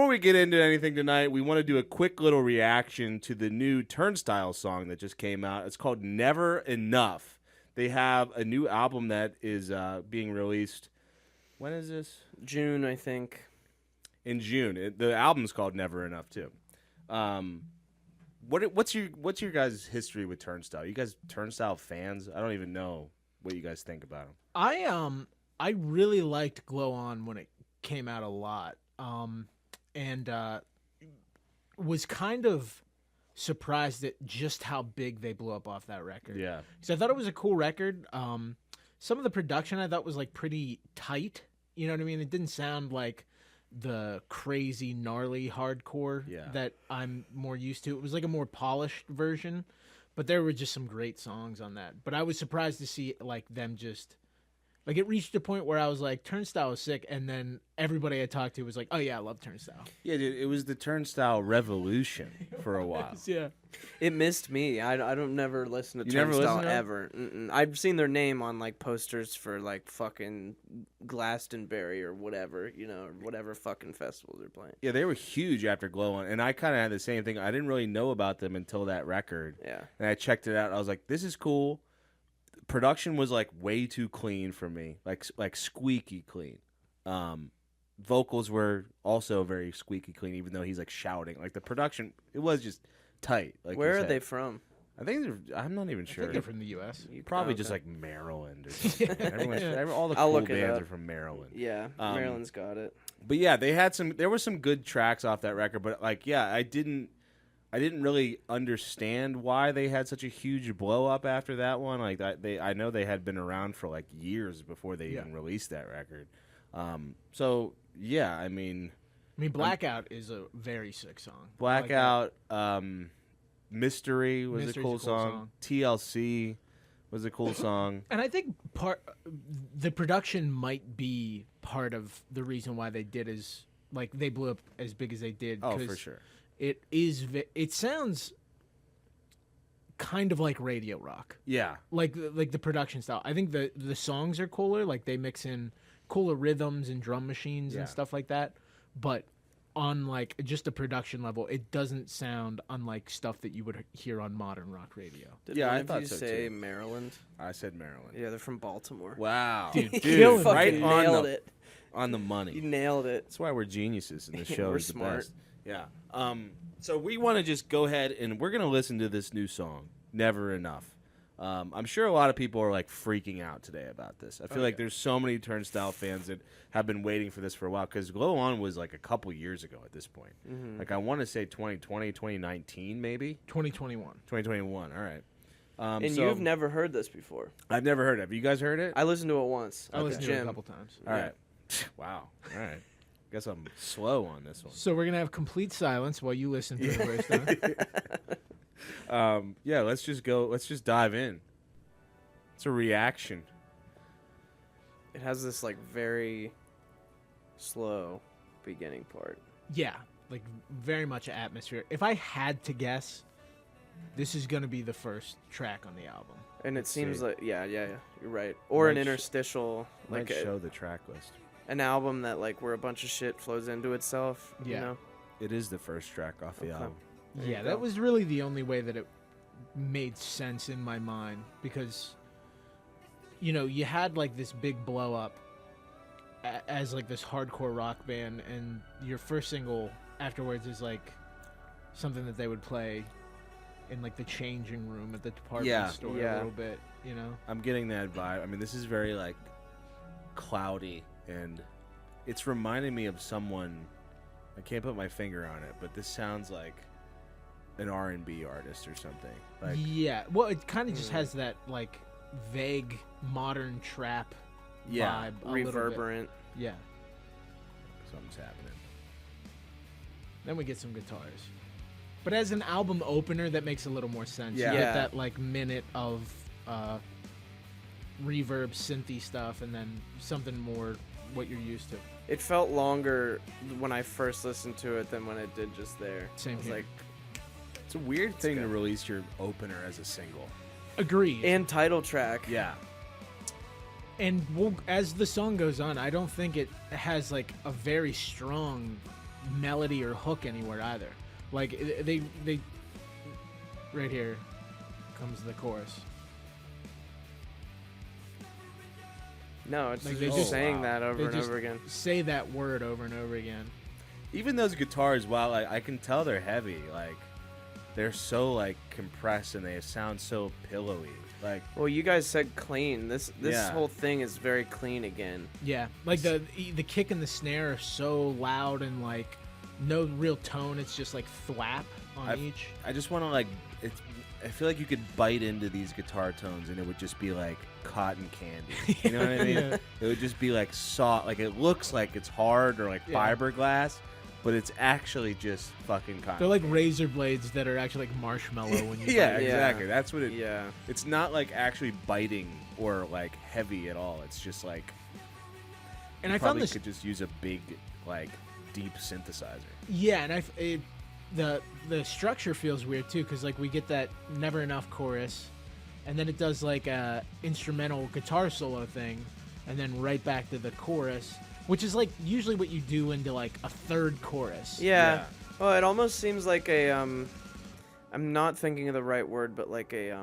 before we get into anything tonight, we want to do a quick little reaction to the new Turnstile song that just came out. It's called Never Enough. They have a new album that is being released. When is this? June, I think. In June. The album's called Never Enough too. What's your guys' history with Turnstile? You guys Turnstile fans? I don't even know what you guys think about them. I really liked Glow On when it came out a lot. And was kind of surprised at just how big they blew up off that record. Yeah. So I thought it was a cool record. Some of the production I thought was like pretty tight. You know what I mean? It didn't sound like the crazy, gnarly hardcore that I'm more used to. It was like a more polished version, but there were just some great songs on that. But I was surprised to see like them just like it reached a point where I was like, Turnstile is sick, and then everybody I talked to was like, oh yeah, I love Turnstile. Yeah, dude, it was the Turnstile revolution for a while. Yeah. It missed me. I don't never listen to You never Turnstile listen to ever. I've seen their name on like posters for like fucking Glastonbury or whatever, whatever fucking festivals they're playing. Yeah, they were huge after Glow On, and I kind of had the same thing. I didn't really know about them until that record. Yeah. And I checked it out. And I was like, this is cool. Production was like way too clean for me, like squeaky clean. Vocals were also very squeaky clean, even though he's like shouting. Like the production, it was just tight. Like where are they from? I think I'm not even I sure. think they're from the U.S. Probably just like Maryland or something. All the I'll cool look it bands up. are from Maryland. Yeah, Maryland's got it. But yeah, there were some good tracks off that record. But like, yeah, I didn't really understand why they had such a huge blow up after that one. Like I know they had been around for like years before they even released that record. So yeah, I mean, Blackout is a very sick song. Blackout, Mystery was a cool song. TLC was a cool song. And I think the production might be part of the reason why they did they blew up as big as they did. Oh, for sure. It sounds kind of like radio rock. Yeah. Like the production style. I think the songs are cooler. Like they mix in cooler rhythms and drum machines and stuff like that. But on like just a production level, it doesn't sound unlike stuff that you would hear on modern rock radio. Did I one of thought you so say too. Maryland? I said Maryland. Yeah, they're from Baltimore. Wow. Dude, right on nailed it. On the money. You nailed it. That's why we're geniuses in the show. We're is the smart. best. Yeah. So we want to just go ahead and we're going to listen to this new song, Never Enough. I'm sure a lot of people are like freaking out today about this. I feel like there's so many Turnstile fans that have been waiting for this for a while because Glow On was like a couple years ago at this point. Mm-hmm. Like I want to say 2020, 2019 maybe? 2021. 2021, all right. And you've never heard this before. I've never heard it. Have you guys heard it? I listened to it once. I at listened the to it a gym. couple times. All right. Wow. All right. Guess I'm slow on this one. So we're going to have complete silence while you listen to the first time. Yeah, let's just go. Let's just dive in. It's a reaction. It has this like very slow beginning part. Yeah, like very much atmosphere. If I had to guess, this is going to be the first track on the album. And it seems see. like you're right. Or Might an interstitial, Might like show the track list. an album that like where a bunch of shit flows into itself. Yeah. You know? It is the first track off the album. There you Yeah, go. that was really the only way that it made sense in my mind because, you had like this big blow up as like this hardcore rock band, and your first single afterwards is like something that they would play in like the changing room at the department store a little bit, I'm getting that vibe. I mean, this is very like cloudy, and it's reminding me of someone. I can't put my finger on it, but this sounds like an R&B artist or something. Like, yeah, well, it kind of just has that like vague modern trap vibe, a little bit. reverberant. Yeah. something's happening. Then we get some guitars. But as an album opener, that makes a little more sense. Yeah. You Yeah. get that like minute of reverb, synthy stuff, and then something more what you're used to. It felt longer when I first listened to it than when it did just there. Same I was here. like, It's a weird thing to good. release your opener as a single. Agreed. and title track. Yeah. And as the song goes on, I don't think it has like a very strong melody or hook anywhere either. Like they right here comes the chorus. No, it's Like, just they just- saying that over They and just over again. say that word over and over again. Even those guitars, while I can tell they're heavy, like they're so like compressed and they sound so pillowy. Like, Well, you guys said clean. This Yeah. whole thing is very clean again. Yeah, like the kick and the snare are so loud and like no real tone. It's just like thwap on each. I just want to like I feel like you could bite into these guitar tones and it would just be like cotton candy. You know what I mean? Yeah. It would just be like soft. Like it looks like it's hard or like Yeah. fiberglass, but it's actually just fucking cotton. They're like razor blades that are actually like marshmallow when you yeah, bite. exactly. That's what it. Yeah. It's not like actually biting or like heavy at all. It's just like. And you I found probably this. could just use a big like deep synthesizer. Yeah, and the structure feels weird too, because like we get that never enough chorus, and then it does like a instrumental guitar solo thing, and then right back to the chorus, which is like usually what you do into like a third chorus. Yeah. Well, it almost seems like a I'm not thinking of the right word, but like a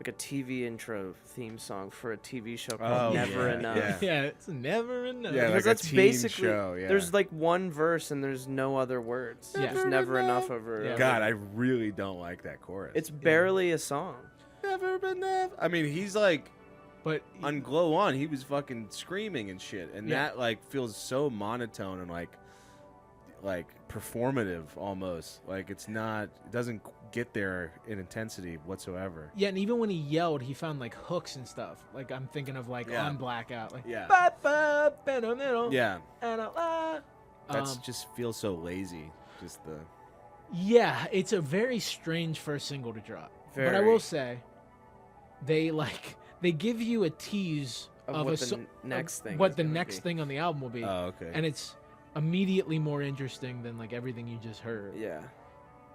TV intro theme song for a TV show called Oh, Never yeah, Enough. yeah. Yeah, it's never enough. Yeah, Because like a that's teen basically show, yeah. there's like one verse and there's no other words. Yeah. There's never enough over. Yeah. God, I really don't like that chorus. It's barely a song. never been enough. I mean, he's like But on Glow On, he was fucking screaming and shit, and Yeah. that like feels so monotone and like performative almost. Like it doesn't get there in intensity whatsoever. yeah, and even when he yelled, he found like hooks and stuff. Like I'm thinking of like Yeah. on Blackout, like Yeah. ba ba ba no no Yeah, That's just feels so lazy. Just the yeah, it's a very strange first single to drop. But I Very. will say, they give you a tease Of what the next of thing what is the gonna next be. thing on the album will be, oh okay. and it's immediately more interesting than like everything you just heard. Yeah.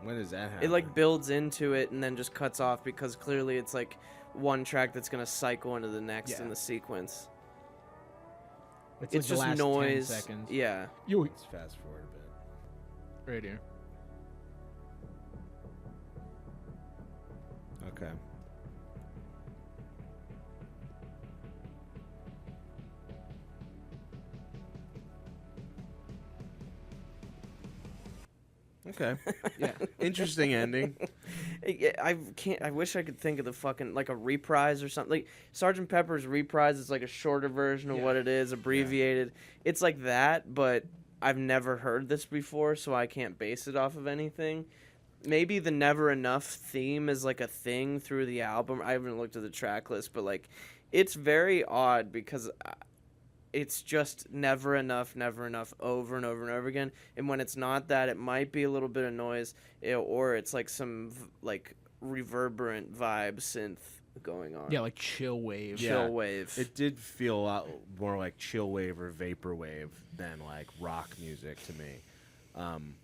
When does that happen? It like builds into it and then just cuts off because clearly it's like one track that's gonna cycle into the next Yeah. in the sequence. It's, It's like just the last noise. 10 seconds. Yeah. You Let's fast forward a right here. bit. Okay. Okay. Yeah. Interesting ending. I can't. I wish I could think of the fucking like a reprise or something. Like Sergeant Pepper's reprise is like a shorter version of Yeah. what it is, abbreviated. It's like that, but I've never heard this before, so I can't base it off of anything. Maybe the Never Enough theme is like a thing through the album. I haven't looked at the track list, but like, it's very odd because it's just never enough over and over and over again. And when it's not that, it might be a little bit of noise, or it's like some like reverberant vibe synth going on. Yeah, like chill wave. Yeah. Chill wave. It did feel a lot more like chill wave or vapor wave than like rock music to me.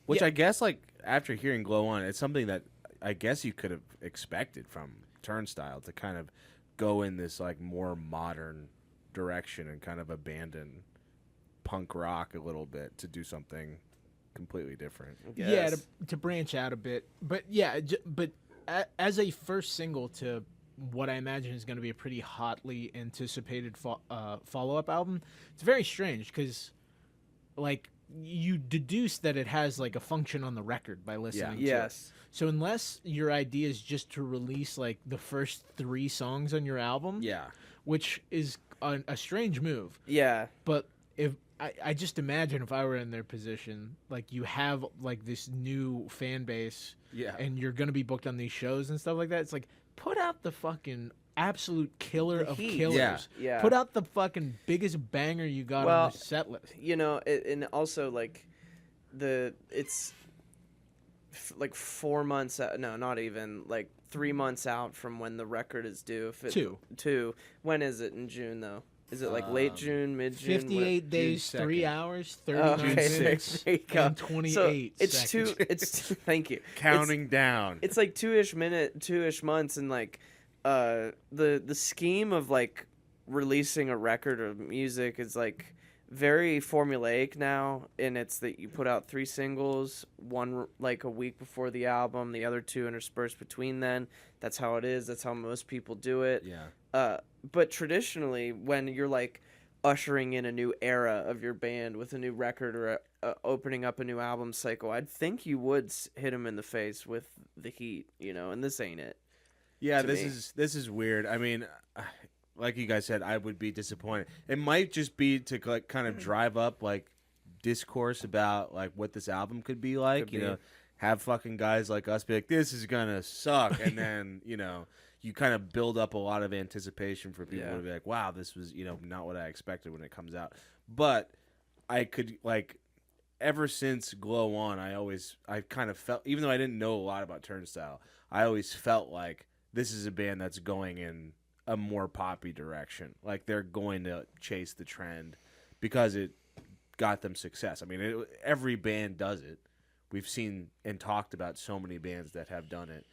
Which Yeah. I guess like after hearing Glow On, it's something that I guess you could have expected from Turnstile to kind of go in this like more modern direction and kind of abandon punk rock a little bit to do something completely different. I Yeah, guess. to branch out a bit. But yeah, as a first single to what I imagine is going to be a pretty hotly anticipated follow-up album, it's very strange because, like, you deduce that it has like a function on the record by listening to it. Yes. So unless your idea is just to release like the first 3 songs on your album, Yeah. which is a strange move, Yeah. but if I just imagine if I were in their position, like you have like this new fan base Yeah. and you're gonna be booked on these shows and stuff like that, it's like put out the fucking absolute killer The of heat. killers. Yeah. Yeah. Put out the fucking biggest banger you got Well, on the set list. You know, and also like it's like 4 months out, no, not even like 3 months out from when the record is due. If it, 2. When is it in June though? Is it like late June, mid June? 58 days, June 3 2nd. hours, Oh, 39 okay, minutes, there you go. and 28 So it's seconds. thank you. Counting down. It's like 2-ish months, and like the scheme of like releasing a record of music is like very formulaic now, and it's that you put out 3 singles, one like a week before the album, the other 2 interspersed between then. That's how it is. That's how most people do it. Yeah. But traditionally, when you're like ushering in a new era of your band with a new record or opening up a new album cycle, I'd think you would hit them in the face with the heat, and this ain't it. Yeah, this is weird. I mean, like you guys said, I would be disappointed. It might just be to like kind of drive up like discourse about like what this album could be like. Have fucking guys like us be like, this is gonna suck, and then you kind of build up a lot of anticipation for people to be like, wow, this was not what I expected when it comes out. But I could like ever since Glow On, I kind of felt, even though I didn't know a lot about Turnstile, I always felt like this is a band that's going in a more poppy direction. Like they're going to chase the trend because it got them success. I mean, every band does it. We've seen and talked about so many bands that have done it.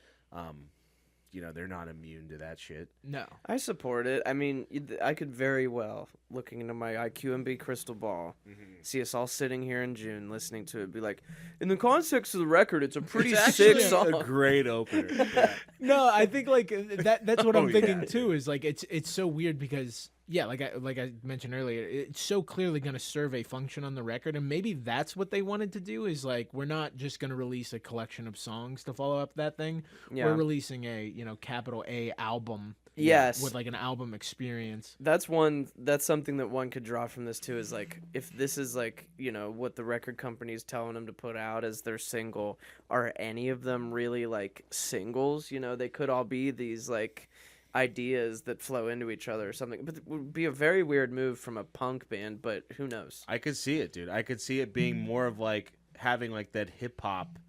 They're not immune to that shit. No. I support it. I mean, I could very well, looking into my IQMB crystal ball, see us all sitting here in June listening to it, be like, in the context of the record, it's a pretty sick song. A great opener. Yeah. No, I think like that's what I'm thinking too. Is like it's so weird because like I mentioned earlier, it's so clearly going to serve a function on the record, and maybe that's what they wanted to do. Is like we're not just going to release a collection of songs to follow up that thing. Yeah. We're releasing a capital A album. Yes, with like an album experience. That's something that one could draw from this too. Is like if this is like what the record company is telling them to put out as their single, are any of them really like singles? They could all be these like ideas that flow into each other or something. But it would be a very weird move from a punk band, but who knows? I could see it, dude. I could see it being more of like having like that hip hop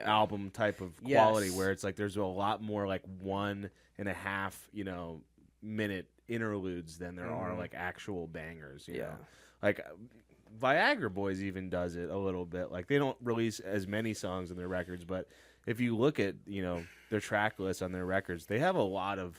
album type of quality where it's like there's a lot more like 1.5 minute interludes than there are like actual bangers, you know. Like Viagra Boys even does it a little bit. Like they don't release as many songs on their records, but if you look at, their track list on their records, they have a lot of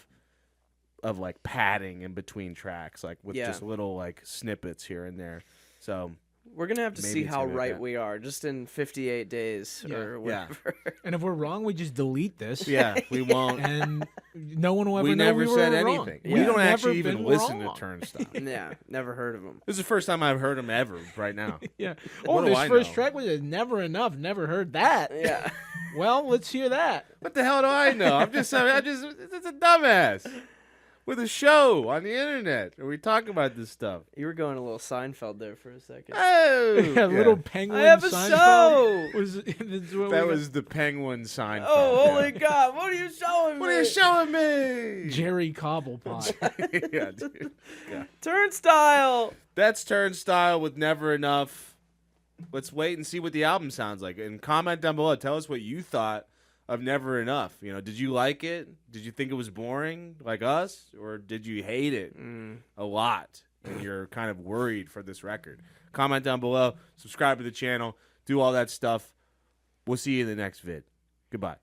like padding in between tracks, like with just little like snippets here and there. So we're gonna have to see how right we are just in 58 days or whatever. And if we're wrong, we just delete this. Yeah, we won't. And no one will ever we know never we were said wrong. anything. We don't actually even listen to Turnstile. Yeah, never heard of them. This is the first time I've heard them ever right now. Yeah. What this first track was Never Enough. Never heard that. Yeah. Well, let's hear that. What the hell do I know? it's a dumbass. With a show on the internet, and we talk about this stuff. You were going a little Seinfeld there for a second. Oh, little penguin. I have a Seinfeld show. That was the penguin Seinfeld. Oh, holy God! What are you showing me? What are you showing me? Jerry Cobblepot. Yeah, dude. Yeah. Turnstile. That's Turnstile with Never Enough. Let's wait and see what the album sounds like, and comment down below. Tell us what you thought of Never Enough. Did you like it? Did you think it was boring like us? Or did you hate it a lot and you're kind of worried for this record? Comment down below. Subscribe to the channel. Do all that stuff. We'll see you in the next vid. Goodbye.